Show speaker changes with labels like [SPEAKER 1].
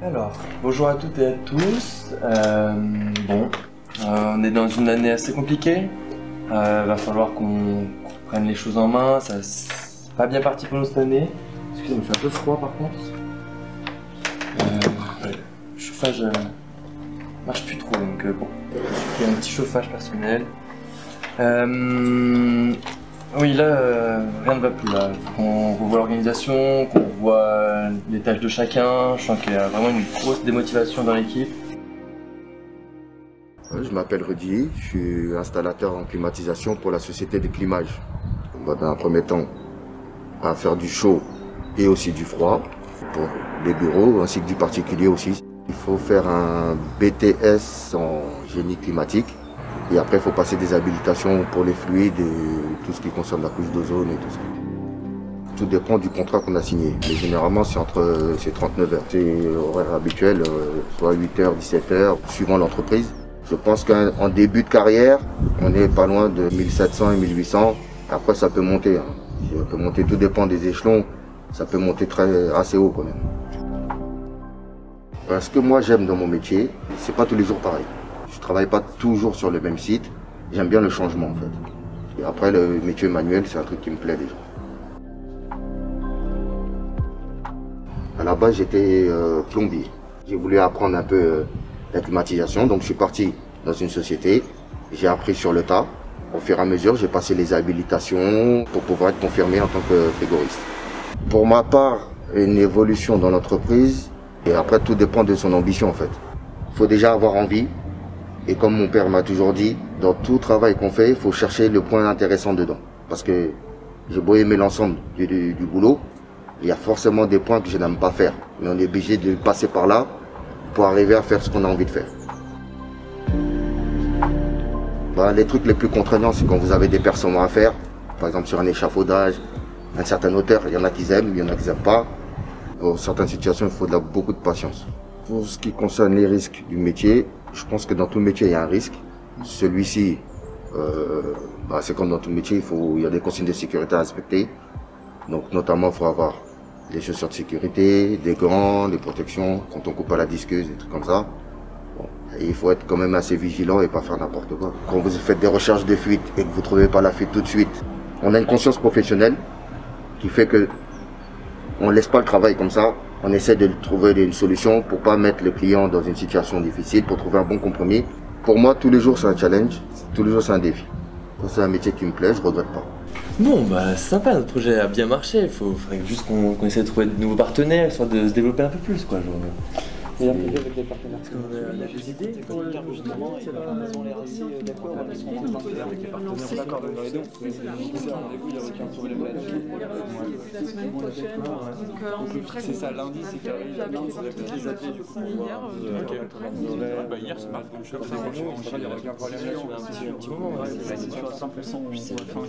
[SPEAKER 1] Alors, bonjour à toutes et à tous. On est dans une année assez compliquée. Va falloir qu'on prenne les choses en main. C'est pas bien parti pour nous cette année. Excusez-moi, il fait un peu froid par contre. Le chauffage marche plus trop, donc bon. J'ai pris un petit chauffage personnel. Oui, là, rien ne va plus là. Faut qu'on revoie l'organisation, qu'on revoie les tâches de chacun. Je sens qu'il y a vraiment une grosse démotivation dans l'équipe.
[SPEAKER 2] Je m'appelle Rudy, je suis installateur en climatisation pour la société de climage. On va dans un premier temps à faire du chaud et aussi du froid pour les bureaux ainsi que du particulier aussi. Il faut faire un BTS en génie climatique. Et après, il faut passer des habilitations pour les fluides et tout ce qui concerne la couche d'ozone et tout ça. Tout dépend du contrat qu'on a signé. Mais généralement, c'est 39 heures. C'est l'horaire habituel, soit 8 heures, 17 heures, suivant l'entreprise. Je pense qu'en début de carrière, on est pas loin de 1700 et 1800. Après, ça peut monter. Ça peut monter, tout dépend des échelons. Ça peut monter assez haut quand même. Ce que moi j'aime dans mon métier, c'est pas tous les jours pareil. Je travaille pas toujours sur le même site. J'aime bien le changement en fait. Et après, le métier manuel, c'est un truc qui me plaît déjà. À la base, j'étais plombier. J'ai voulu apprendre un peu la climatisation, donc je suis parti dans une société. J'ai appris sur le tas. Au fur et à mesure, j'ai passé les habilitations pour pouvoir être confirmé en tant que frigoriste. Pour ma part, une évolution dans l'entreprise, et après, tout dépend de son ambition en fait. Il faut déjà avoir envie. Et comme mon père m'a toujours dit, dans tout travail qu'on fait, il faut chercher le point intéressant dedans. Parce que j'ai beau aimer l'ensemble du boulot, il y a forcément des points que je n'aime pas faire. Mais on est obligé de passer par là pour arriver à faire ce qu'on a envie de faire. Les trucs les plus contraignants, c'est quand vous avez des percements à faire. Par exemple sur un échafaudage, à une certaine hauteur, il y en a qui aiment, il y en a qui n'aiment pas. Pour certaines situations, il faut beaucoup de patience. Pour ce qui concerne les risques du métier, je pense que dans tout métier, il y a un risque. Celui-ci, c'est comme dans tout métier, il y a des consignes de sécurité à respecter. Donc notamment, il faut avoir des chaussures de sécurité, des gants, des protections, quand on coupe à la disqueuse, des trucs comme ça. Et il faut être quand même assez vigilant et pas faire n'importe quoi. Quand vous faites des recherches de fuite et que vous ne trouvez pas la fuite tout de suite, on a une conscience professionnelle qui fait que on ne laisse pas le travail comme ça. On essaie de trouver une solution pour pas mettre le client dans une situation difficile, pour trouver un bon compromis. Pour moi, tous les jours, c'est un challenge. Tous les jours, c'est un défi. Quand c'est un métier qui me plaît, je regrette pas.
[SPEAKER 1] Bon, c'est sympa, notre projet a bien marché. Il faudrait juste qu'on essaie de trouver de nouveaux partenaires, soit de se développer un peu plus, quoi.
[SPEAKER 3] Et un projet avec des partenaires.
[SPEAKER 1] Est-ce qu'on a des idées pour le
[SPEAKER 3] justement, ils ont l'air assez d'accord, ils sont en train de faire avec les partenaires. D'accord, et donc, c'est un rendez-vous, il n'y a aucun problème là-dessus.
[SPEAKER 4] La semaine prochaine, donc on est très
[SPEAKER 3] C'est ça, lundi, c'est carré, lundi, c'est avec les athlètes du coup.
[SPEAKER 4] Hier, c'est pas
[SPEAKER 3] je sais pas, il n'y aura aucun problème là-dessus.
[SPEAKER 1] un petit moment,
[SPEAKER 3] c'est sûr à 100%, puis c'est la fin.